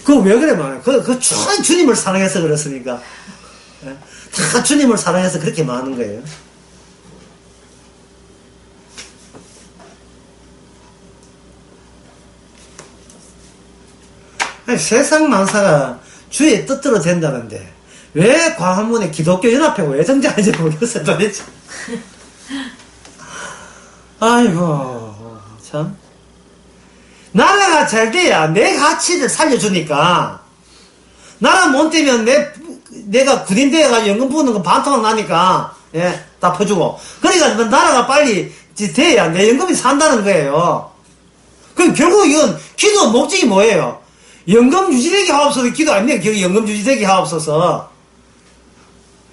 그거 왜 그래 말이야? 그 주님을 사랑해서 그렇습니까? 다 주님을 사랑해서 그렇게 많은 거예요. 아니, 세상 만사가 주의 뜻대로 된다는데 왜 광화문에 기독교 연합회가 왜 정지하는지 모르겠어요 도대체. 아이고 참. 나라가 잘 돼야 내 가치를 살려주니까. 나라 못 되면 내가 군인 돼가지고 연금 부는 거 반토막 나니까 예, 다 퍼주고. 그러니까 나라가 빨리 돼야 내 연금이 산다는 거예요. 그럼 결국 이건 기도 목적이 뭐예요? 연금 유지되게 하옵소서. 기도 아닙니까? 연금 유지되게 하옵소서.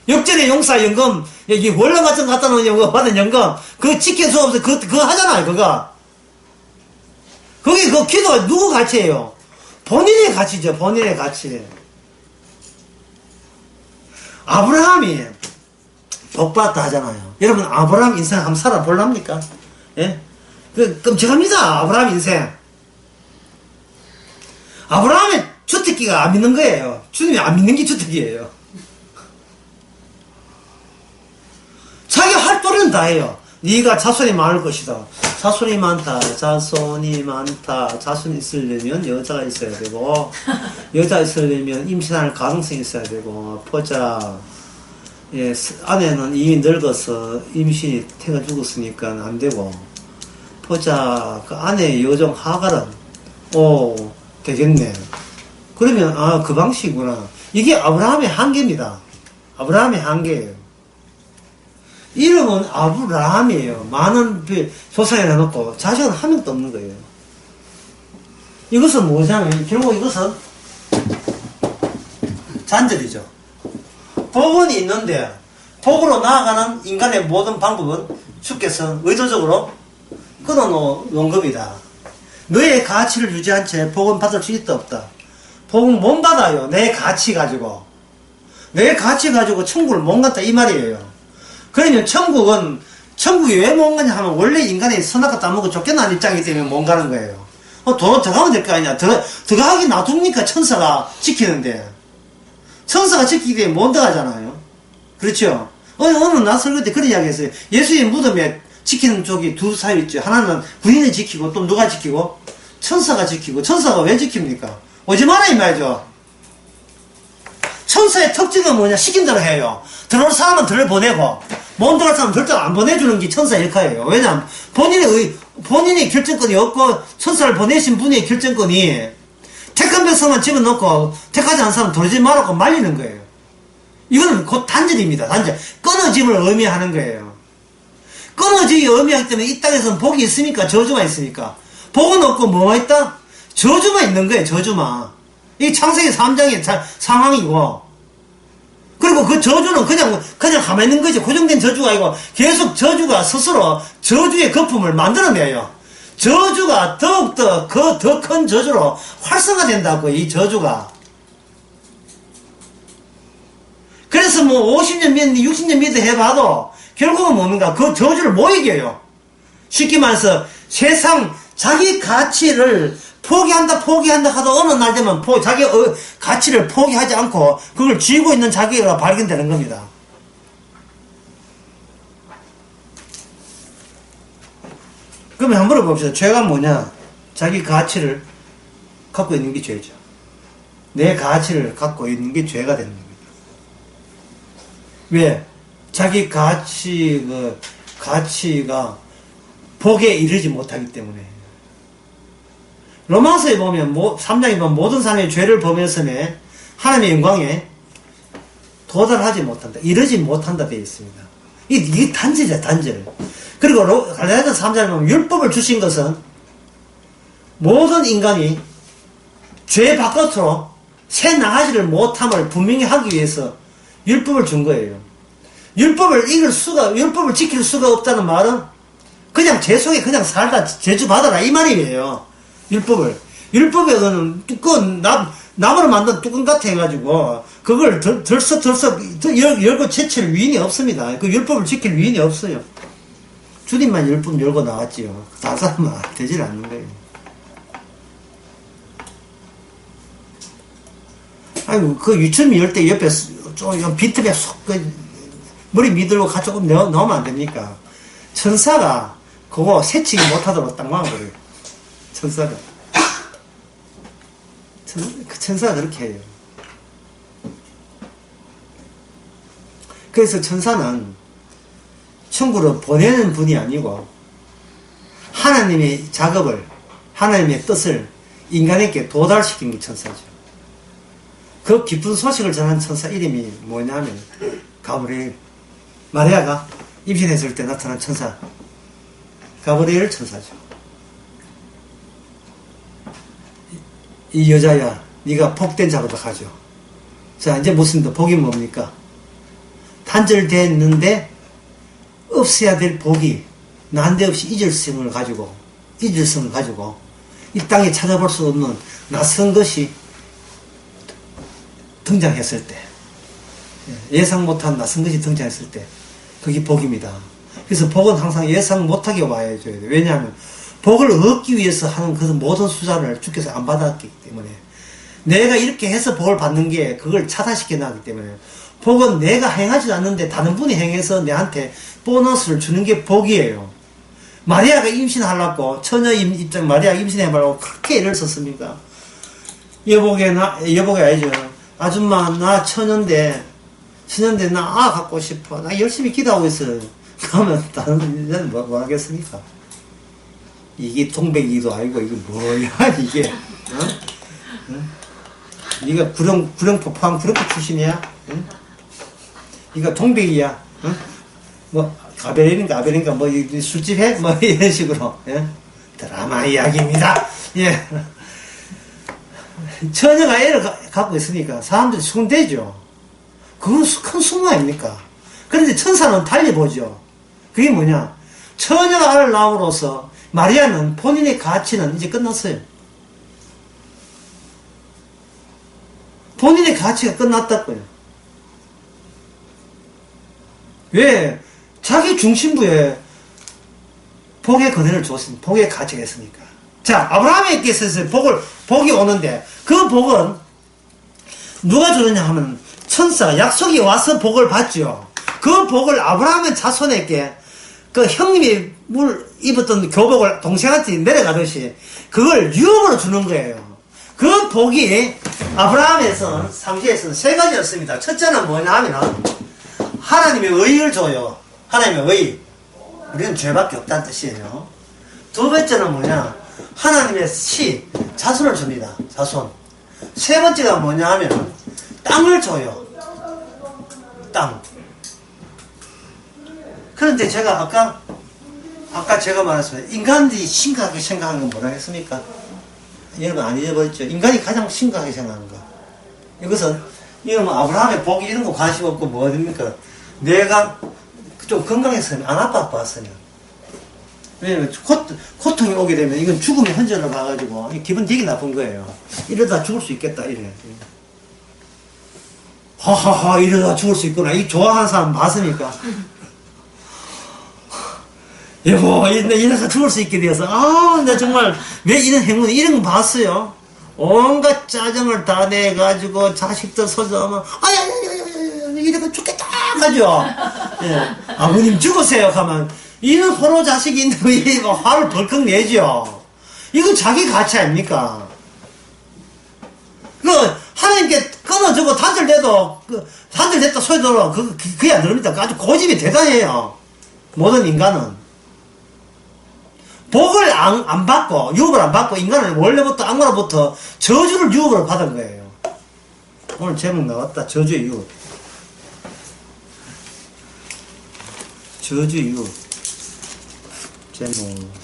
역전의 용사 연금, 여기 월남 같은 거 갖다 놓은 받은 연금, 그거 지켜주옵소서. 그거 하잖아요, 그거. 그 기도가 누구 가치예요? 본인의 가치죠, 본인의 가치. 아브라함이 복받았다 하잖아요. 여러분, 아브라함 인생 한번 살아볼랍니까? 예? 끔찍합니다, 아브라함 인생. 아브라함의 주특기가 안 믿는 거예요. 주님이 안 믿는 게 주특기예요. 자기 할 도리는 다 해요. 네가 자손이 많을 것이다. 자손이 많다. 자손이 많다. 자손이 있으려면 여자가 있어야 되고, 여자 있으려면 임신할 가능성이 있어야 되고, 보자. 예, 아내는 이미 늙어서 임신이 태가 죽었으니까 안 되고, 보자. 그 아내의 여종 하갈은, 되겠네. 그러면, 그 방식이구나. 이게 아브라함의 한계입니다. 아브라함의 한계예요. 이름은 아브라함이에요. 많은 조상에 내놓고 자식은 한 명도 없는 거예요. 이것은 뭐냐면 결국 이것은 잔절이죠. 복은 있는데 복으로 나아가는 인간의 모든 방법은 주께서 의도적으로 끊어놓은 겁니다. 너의 가치를 유지한 채 복은 받을 수 있다 없다. 복은 못 받아요. 내 가치 가지고. 내 가치 가지고 천국을 못 간다 이 말이에요. 그러면 천국이 왜 못 가냐 하면 원래 인간이 선악과 따먹고 쫓겨난 입장이기 때문에 못 가는 거예요. 들어가면 될 거 아니야. 들어가기 놔둡니까? 천사가 지키는데. 천사가 지키기 때문에 못 들어가잖아요. 그렇죠? 어느 날 설교 때 그런 이야기 했어요. 예수의 무덤에 지키는 쪽이 두 사이 있죠. 하나는 군인이 지키고 또 누가 지키고? 천사가 지키고. 천사가 왜 지킵니까? 오지 마라 이 말이죠. 천사의 특징은 뭐냐? 시킨 대로 해요. 들어올 사람은 들어보내고 못 들어올 사람은 절대 안 보내주는 게 천사의 역할이에요. 왜냐하면 본인의 결정권이 없고 천사를 보내신 분의 결정권이 택한 백성만 집어넣고 택하지 않은 사람 들어오지 말라고 말리는 거예요. 이거는 곧 단절입니다. 단절. 끊어짐을 의미하는 거예요. 끊어짐이 의미하기 때문에 이 땅에서는 복이 있습니까? 저주만 있습니까? 복은 없고 뭐가 있다? 저주만 있는 거예요. 저주만. 이 창세기 3장의 상황이고, 그리고 그 저주는 그냥 가만히 있는 거지. 고정된 저주가 아니고 계속 저주가 스스로 저주의 거품을 만들어내요. 저주가 더욱더 더 큰 저주로 활성화된다고, 이 저주가. 그래서 뭐 50년 믿 60년 믿어 해봐도 결국은 뭡니까? 그 저주를 못 이겨요. 쉽게 말해서 세상 자기 가치를 포기한다 하도 어느 날 되면 자기 가치를 포기하지 않고 그걸 쥐고 있는 자기가 발견되는 겁니다. 그러면 한번 물어봅시다. 죄가 뭐냐? 자기 가치를 갖고 있는 게 죄죠. 내 가치를 갖고 있는 게 죄가 되는 겁니다. 왜? 자기 가치가 복에 이르지 못하기 때문에. 로마서에 보면 3장에 보면 모든 사람의 죄를 범했음에 하나님의 영광에 도달하지 못한다. 이르지 못한다 되어 있습니다. 이게 단절이야, 단절. 그리고 갈라디아서 3장에 보면 율법을 주신 것은 모든 인간이 죄 바깥으로 새 나가지를 못함을 분명히 하기 위해서 율법을 준 거예요. 율법을 지킬 수가 없다는 말은 그냥 죄 속에 그냥 살다 저주받아라 이 말이에요. 율법에는 뚜껑, 나무로 만든 뚜껑 같아 해가지고, 그걸 덜썩 열고 제칠 위인이 없습니다. 그 율법을 지킬 위인이 없어요. 주님만 율법 열고 나왔지요. 다른 사람은 되질 않는 거예요. 아이고, 그 유치원이 열 때 옆에 좀 비트에 머리 미들고 같이 조금 넣으면 안 됩니까? 천사가 그거 새치기 못하도록 딱 막아버려요. 천사가. 천사가 그렇게 해요. 그래서 천사는 천국으로 보내는 분이 아니고 하나님의 작업을, 하나님의 뜻을 인간에게 도달시킨 게 천사죠. 그 기쁜 소식을 전한 천사 이름이 뭐냐면 가브리엘. 마리아가 임신했을 때 나타난 천사 가브리엘 천사죠. 이 여자야, 네가 복된 자로다 가죠. 자, 이제 무슨 복이 뭡니까? 단절됐는데 없어야 될 복이 난데없이 잊을성을 가지고 이 땅에 찾아볼 수 없는 낯선 것이 등장했을 때, 예상 못한 낯선 것이 등장했을 때 그게 복입니다. 그래서 복은 항상 예상 못하게 와야 줘야 돼요. 왜냐하면 복을 얻기 위해서 하는 그 모든 수단을 주께서 안 받았기 때문에, 내가 이렇게 해서 복을 받는 게 그걸 차단시켜 놨기 때문에, 복은 내가 행하지 않는데 다른 분이 행해서 내한테 보너스를 주는 게 복이에요. 마리아가 임신하려고, 처녀 입장 마리아가 임신해보려고 그렇게 애를 썼습니까? 여보가 알죠. 아줌마, 나 처녀인데 나 아 갖고 싶어. 나 열심히 기도하고 있어요. 그러면 다른 여자는 뭐 하겠습니까? 이게 동백이도 아니고 이게 뭐야 이게? 네가 구룡포 출신이야? 응? 이거 동백이야? 응? 뭐 가베린가 뭐 술집 해? 뭐 이런 식으로. 예? 드라마 이야기입니다. 예. 처녀가 애를 갖고 있으니까 사람들이 수군대죠. 그건 큰 수모 아닙니까? 그런데 천사는 달리 보죠. 그게 뭐냐? 처녀가 아를 낳음으로써 마리아는 본인의 가치는 이제 끝났어요. 본인의 가치가 끝났다고요. 왜? 자기 중심부에 복의 권한을 줬으니까, 복의 가치가 있으니까. 자, 아브라함에게서 복이 오는데, 그 복은 누가 주느냐 하면, 천사가 약속이 와서 복을 받죠. 그 복을 아브라함의 자손에게, 그 형님이 입었던 교복을 동생한테 내려가듯이, 그걸 유업으로 주는 거예요. 그 복이 아브라함에서는, 상시에서는 세 가지였습니다. 첫째는 뭐냐 하면, 하나님의 의를 줘요. 하나님의 의. 우리는 죄밖에 없다는 뜻이에요. 두 번째는 뭐냐? 하나님의 자손을 줍니다. 자손. 세 번째가 뭐냐 하면 땅을 줘요. 땅. 그런데 제가 아까 제가 말했습니다. 인간들이 심각하게 생각하는 건 뭐라 했습니까? 여러분 안 잊어버렸죠? 인간이 가장 심각하게 생각하는 거. 이건 뭐 아브라함의 복 이런 거 관심 없고 뭐 됩니까? 내가 좀 건강했으면 안 아팠으면. 왜냐면 고통이 오게 되면 이건 죽음의 현장을 봐가지고 기분 되게 나쁜 거예요. 이러다 죽을 수 있겠다 이래. 하하하 이러다 죽을 수 있구나. 이 좋아하는 사람 봤습니까? 여보 이러다 죽을 수 있게 되어서 나 정말 왜 이런 행운이 이런 거 봤어요. 온갖 짜증을 다 내가지고 자식들 소주하면 이러다 죽겠다 가죠. 예. 아버님 죽으세요 가면 이런 호로 자식이 있는데 왜 화를 벌컥 내죠. 이건 자기 가치 아닙니까? 하나님께 끊어주고 단절돼도 단절됐다 소리 들어 그게 안 들립니다. 아주 고집이 대단해요. 모든 인간은 복을 안 받고 유업을 안 받고 인간은 원래부터 악마로부터 저주를 유업으로 받은 거예요. 오늘 제목 나왔다. 저주의 유업. 저주 유업. 제목.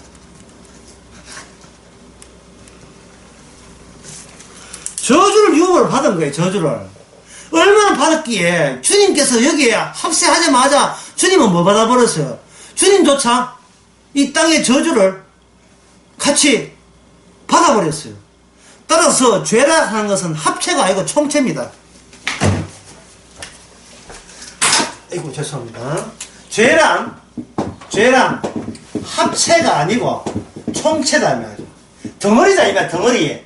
저주를 유업으로 받은 거예요. 저주를. 얼마나 받았기에 주님께서 여기에 합세하자마자 주님은 뭐 받아버렸어요. 주님조차 이 땅의 저주를 같이 받아버렸어요. 따라서 죄라 하는 것은 합체가 아니고 총체입니다. 아이고 죄송합니다. 죄란 합체가 아니고 총체다 이 말이야. 덩어리다 이 말이야. 덩어리.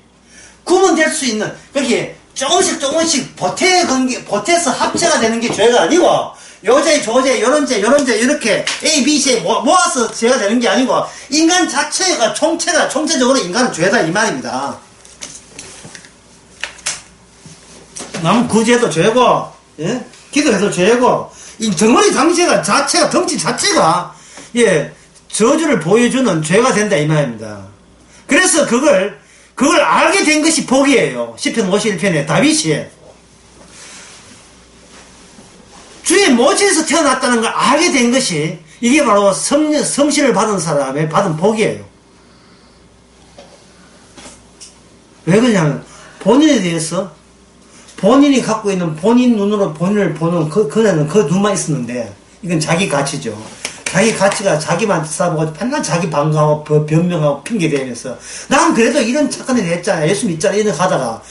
구분될 수 있는 그렇게 조금씩 보태서 합체가 되는 게 죄가 아니고 요제 조제 요런 제 이렇게 A, B, C 모아서 죄가 되는 게 아니고 인간 자체가 총체적으로 인간은 죄다 이 말입니다. 남 구제도 죄고 예? 기도해도 죄고 이 덩어리 자체가 덩치 자체가 예 저주를 보여주는 죄가 된다 이 말입니다. 그래서 그걸 알게 된 것이 복이에요. 시편 51편에 다윗이 주의 모체에서 태어났다는 걸 알게 된 것이 이게 바로 성신을 받은 사람의 받은 복이에요. 왜 그러냐면 본인에 대해서 본인이 갖고 있는 본인 눈으로 본인을 보는 그녀는 그 눈만 있었는데 이건 자기 가치죠. 자기 가치가 자기만 싸보고 맨날 자기 방어하고 변명하고 핑계대면서 난 그래도 이런 착한 일 했잖아. 예수 믿잖아. 이런 하다가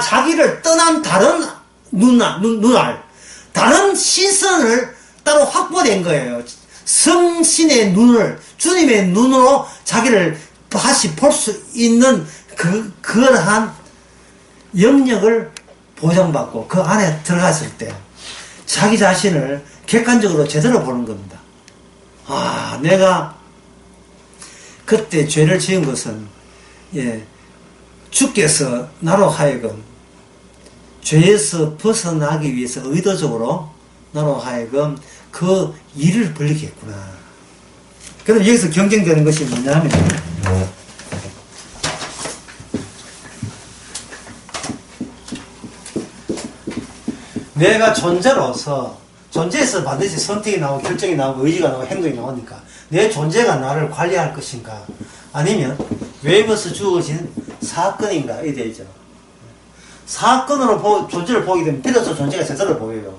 자기를 떠난 다른 눈알 다른 시선을 따로 확보된 거예요. 성신의 눈을 주님의 눈으로 자기를 다시 볼 수 있는 그러한 영역을 보장받고 그 안에 들어갔을 때 자기 자신을 객관적으로 제대로 보는 겁니다. 내가 그때 죄를 지은 것은 주께서 나로 하여금 죄에서 벗어나기 위해서 의도적으로 나로 하여금 그 일을 벌리게 했구나. 그럼 여기서 경쟁되는 것이 뭐냐면 내가 존재에서 반드시 선택이 나오고 결정이 나오고 의지가 나오고 행동이 나오니까 내 존재가 나를 관리할 것인가 아니면 외부에서 주어진 사건인가 이게 되죠. 사건으로 존재를 보게 되면 비로소 존재가 제대로 보여요.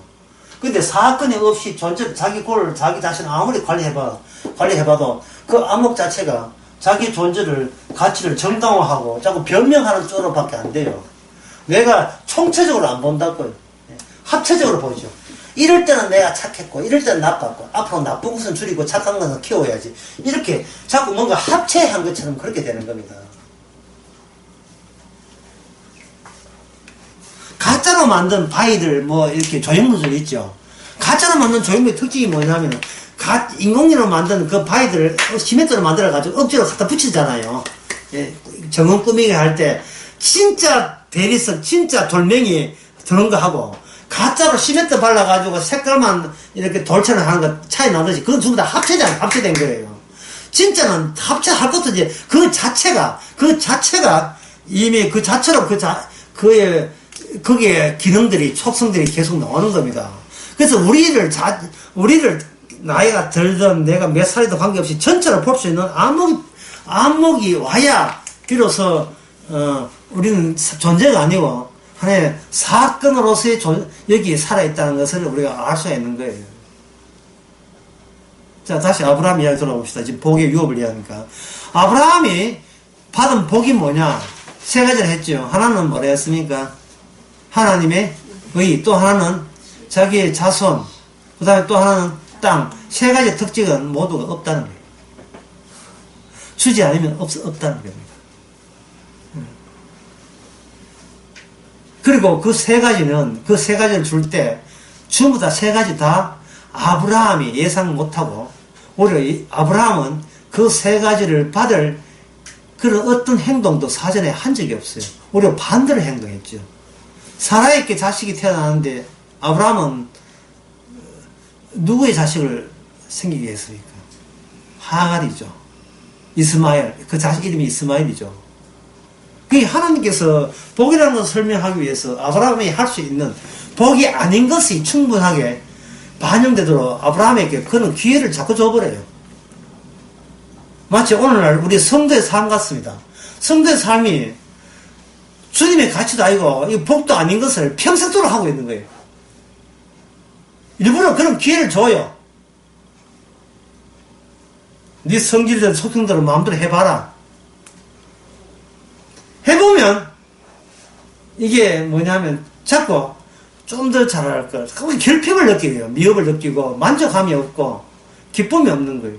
근데 사건이 없이 자기 골을 자기 자신 아무리 관리해봐도 그 암흑 자체가 자기 존재를, 가치를 정당화하고 자꾸 변명하는 쪽으로밖에 안 돼요. 내가 총체적으로 안 본다고요. 합체적으로 보죠. 이럴 때는 내가 착했고, 이럴 때는 나빴고, 앞으로 나쁜 것은 줄이고 착한 것은 키워야지. 이렇게 자꾸 뭔가 합체한 것처럼 그렇게 되는 겁니다. 가짜로 만든 바위들, 뭐, 이렇게 조형물들 있죠. 가짜로 만든 조형물의 특징이 뭐냐면, 인공지능으로 만든 그 바위들을 시멘트로 만들어가지고 억지로 갖다 붙이잖아요. 예, 정원 꾸미기 할 때, 진짜 대리석, 진짜 돌멩이 드는 거 하고, 가짜로 시멘트 발라가지고 색깔만 이렇게 돌처럼 하는 거 차이 나듯이, 그건 전부 다 합체된 거예요. 진짜는 합체할 것도 이제, 그 자체가 이미 그 자체로 거기에 기능들이, 촉성들이 계속 나오는 겁니다. 그래서 우리를 나이가 들든 내가 몇 살이든 관계없이 전체를 볼 수 있는 암흑이 와야 비로소 우리는 존재가 아니고 하나의 사건으로서의 여기 살아있다는 것을 우리가 알 수가 있는 거예요. 자, 다시 아브라함 이야기 돌아봅시다. 지금 복의 유업을 이야기하니까. 아브라함이 받은 복이 뭐냐? 세 가지를 했죠. 하나는 뭐라 했습니까? 하나님의 의, 또 하나는 자기의 자손, 그 다음에 또 하나는 땅. 세 가지 특징은 모두가 없다는 거예요. 주지 않으면 없다는 겁니다. 그리고 그 세 가지를 줄 때, 전부 다 세 가지 다 아브라함이 예상 못하고, 오히려 아브라함은 그 세 가지를 받을 그런 어떤 행동도 사전에 한 적이 없어요. 오히려 반대로 행동했죠. 사라에게 자식이 태어나는데, 아브라함은 누구의 자식을 생기게 했습니까? 하갈이죠. 이스마엘. 그 자식 이름이 이스마엘이죠. 그게 하나님께서 복이라는 것을 설명하기 위해서 아브라함이 할 수 있는 복이 아닌 것이 충분하게 반영되도록 아브라함에게 그런 기회를 자꾸 줘버려요. 마치 오늘날 우리 성도의 삶 같습니다. 성도의 삶이 주님의 가치도 아니고 이 복도 아닌 것을 평생도록 하고 있는 거예요. 일부러 그런 기회를 줘요. 네 성질대로 속성대로 마음대로 해봐라. 해보면 이게 뭐냐면 자꾸 좀 더 잘할 걸. 그건 결핍을 느끼고요. 미흡을 느끼고 만족감이 없고 기쁨이 없는 거예요.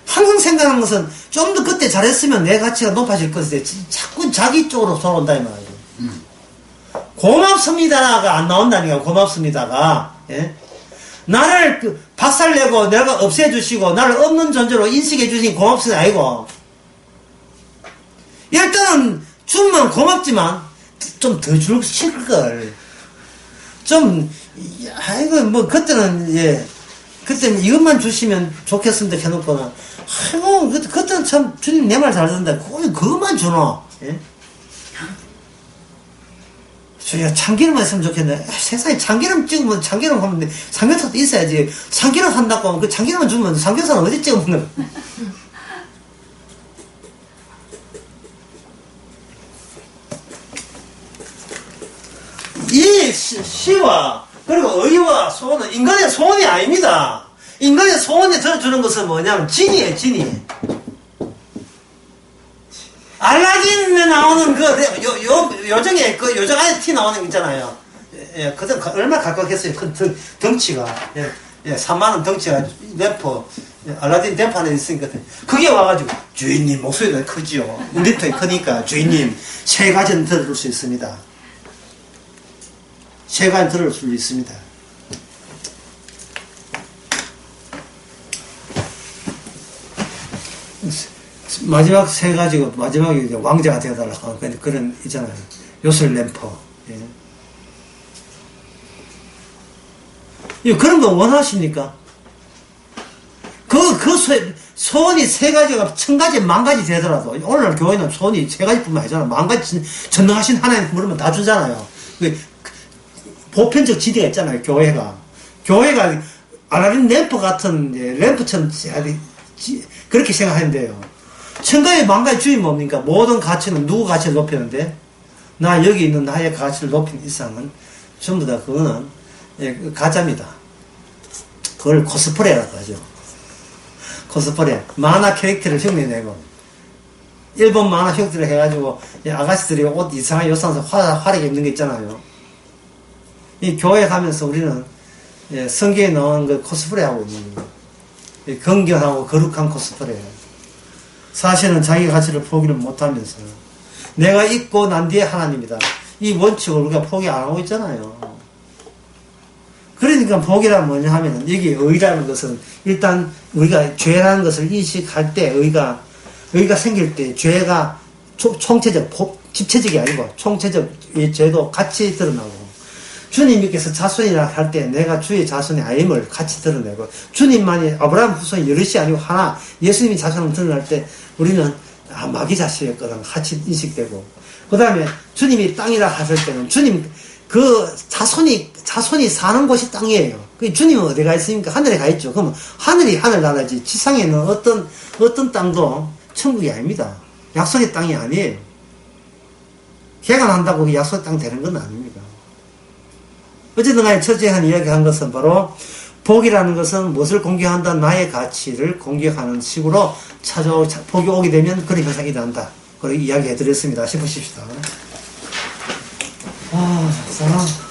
항상 생각하는 것은 좀 더 그때 잘했으면 내 가치가 높아질 것인데 자꾸 자기 쪽으로 돌아온다 이 말이에요. 고맙습니다가 안 나온다니까. 고맙습니다가. 예? 나를 박살내고 내가 없애주시고 나를 없는 존재로 인식해 주신 고맙습니다 아니고, 일단은 주면 고맙지만 좀 더 줄걸. 좀 아이고 뭐 그때는 이것만 주시면 좋겠습니다 해놓고는 아이고 그때는 참 주님 내 말 잘 듣는다 그것만 주노. 예? 주야 참기름만 있으면 좋겠네. 세상에 참기름 찍으면 참기름 하면 삼겹살도 있어야지. 참기름 산다고 하면 그 참기름만 주면 삼겹살은 어디 찍어 먹는 거야. 이 시와 그리고 의와 소원은 인간의 소원이 아닙니다. 인간의 소원에 들어주는 것은 뭐냐면 진이에요. 진이. 알라딘에 나오는 요정에 요정 안에 티 나오는 거 있잖아요. 예, 그때 얼마나 각각했어요. 큰 덩치가. 예, 3만원 덩치가 램프, 알라딘 램프 안에 있으니까. 그게 와가지고, 주인님 목소리가 크지요. 리터에 크니까, 주인님, 세 가지는 들어줄 수 있습니다. 세 가지는 들어줄 수 있습니다. 마지막 세 가지가 마지막에 이제 왕자가 되어달라고 하는 그런 있잖아요. 요술 램프. 예. 그런 거 원하십니까? 소원이 세 가지가 천 가지 만 가지 되더라도 오늘날 교회는 소원이 세 가지뿐만 아니잖아. 만 가지 전능하신 하나님 물으면 다 주잖아요. 보편적 지대가 있잖아요. 교회가 알라딘 램프 같은 램프처럼 그렇게 생각하는데요. 천가의 만가의 주인 뭡니까? 모든 가치는 누구 가치를 높이는데 나 여기 있는 나의 가치를 높이는 이상은 전부 다 그거는 그 가짜입니다. 그걸 코스프레라고 하죠. 코스프레. 만화 캐릭터를 흉내내고 일본 만화 흉내를 해가지고 아가씨들이 옷 이상하게 요상해서 화려하게 입는 게 있잖아요. 이 교회 가면서 우리는 성경에 나오는 그 코스프레 하고 있는 거예요. 건경하고 거룩한 코스프레. 사실은 자기 가치를 포기를 못하면서 내가 있고 난 뒤에 하나님이다. 이 원칙을 우리가 포기 안 하고 있잖아요. 그러니까 포기란 뭐냐 하면은 여기 의라는 것은 일단 우리가 죄라는 것을 인식할 때 의가 생길 때 죄가 총체적, 집체적이 아니고 총체적 죄도 같이 드러나고 주님께서 자손이라 할 때 내가 주의 자손의 아임을 같이 드러내고 주님만이 아브라함 후손이 여럿이 아니고 하나 예수님이 자손을 드러날 때 우리는 마귀 자식이었거든 같이 인식되고 그 다음에 주님이 땅이라 하실 때는 주님 그 자손이 사는 곳이 땅이에요. 그 주님은 어디 가 있습니까? 하늘에 가 있죠. 그러면 하늘이 하늘나라지 지상에는 어떤 땅도 천국이 아닙니다. 약속의 땅이 아니에요. 개간한다고 약속의 땅 되는 건 아닙니다. 어쨌든 간에 첫째 한 이야기한 것은 바로 복이라는 것은 무엇을 공격한다? 나의 가치를 공격하는 식으로 복이 오게 되면 그런 현상이 난다. 그렇게 이야기해 드렸습니다. 싶으십시다. 자.